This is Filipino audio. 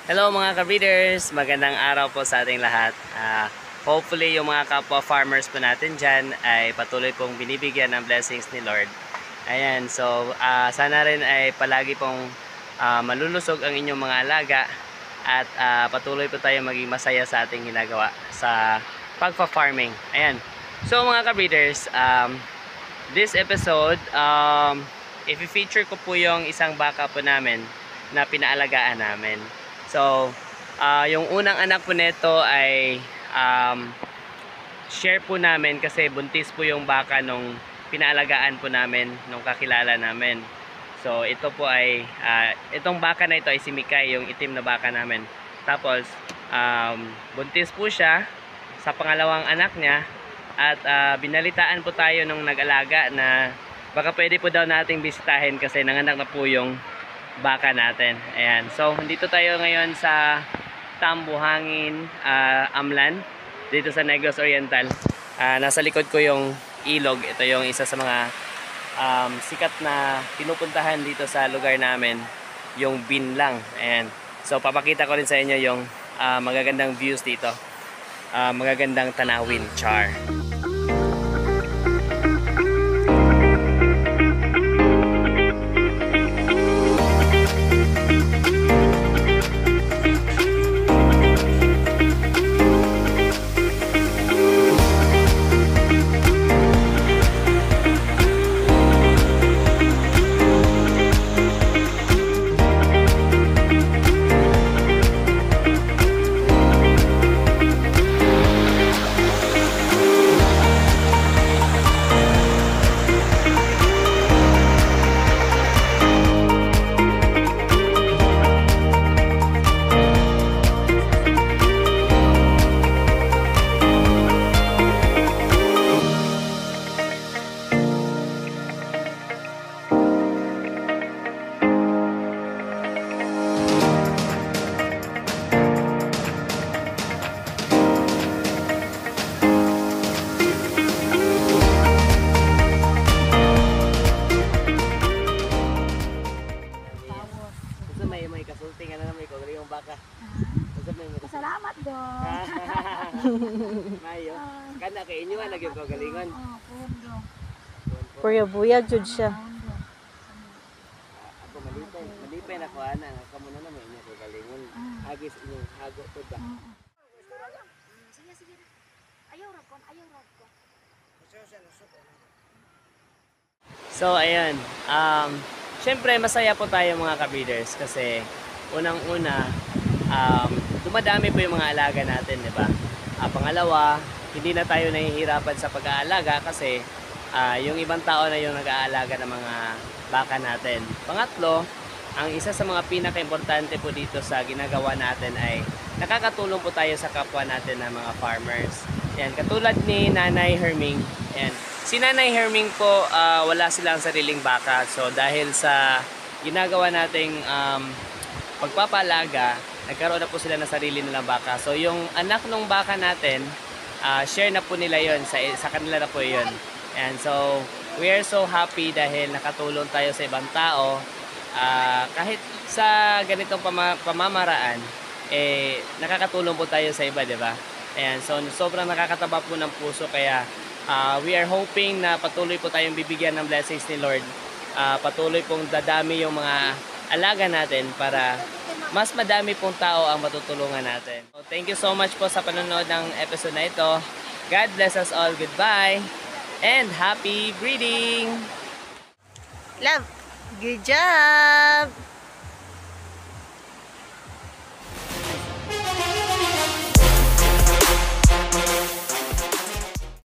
Hello mga ka-breeders! Magandang araw po sa ating lahat. Hopefully yung mga kapwa farmers po natin dyan ay patuloy pong binibigyan ng blessings ni Lord. Ayan, so sana rin ay palagi pong malulusog ang inyong mga alaga at patuloy po tayo maging masaya sa ating ginagawa sa pagpa-farming. Ayan, so mga ka-breeders, this episode, i-feature ko po yung isang baka po namin na pinaalagaan namin. So, yung unang anak po nito ay share po namin kasi buntis po yung baka nung pinaalagaan po namin, nung kakilala namin. So, ito po ay, itong baka na ito ay si Mikay, yung itim na baka namin. Tapos, buntis po siya sa pangalawang anak niya at binalitaan po tayo nung nag-alaga na baka pwede po daw nating bisitahin kasi nanganak na po yung baka natin. Ayan. So, dito tayo ngayon sa Tambuhangin, Amlan, dito sa Negros Oriental. Nasa likod ko yung ilog. Ito yung isa sa mga sikat na pinupuntahan dito sa lugar namin, yung Binlang. Ayan. So, papakita ko rin sa inyo yung magagandang views dito. Magagandang tanawin. Char. Salamat dong. Mayo. Kana kay inyo na gyud ko galingon. Puryo buyag jud siya. Ako malipay na ko ana kamo na mo inyo ko galingon. Agis inyo hago to ba. Sige sige. Ayaw ra kon. So ayan, syempre masaya po tayo mga ka-breeders kasi unang-una dumadami po yung mga alaga natin, di ba? Pangalawa, hindi na tayo nahihirapan sa pag-aalaga kasi yung ibang tao na yung nag-aalaga ng mga baka natin. Pangatlo, ang isa sa mga pinaka-importante po dito sa ginagawa natin ay nakakatulong po tayo sa kapwa natin na mga farmers. Yan, katulad ni Nanay Herming. Yan. Si Nanay Herming po, wala silang sariling baka. So dahil sa ginagawa nating pagpapalaga, nagkaroon na po sila ng sarili nilang baka. So yung anak ng baka natin, share na po nila yon sa kanila na po yon. And so we are so happy dahil nakatulong tayo sa ibang tao. Kahit sa ganitong pamamaraan, nakakatulong po tayo sa iba, di ba? Ayan, so sobrang nakakataba po ng puso kaya we are hoping na patuloy po tayong bibigyan ng blessings ni Lord. Patuloy pong dadami yung mga alaga natin para mas madami pong tao ang matutulungan natin. So, thank you so much po sa panonood ng episode na ito. God bless us all. Goodbye and happy breeding! Love. Good job.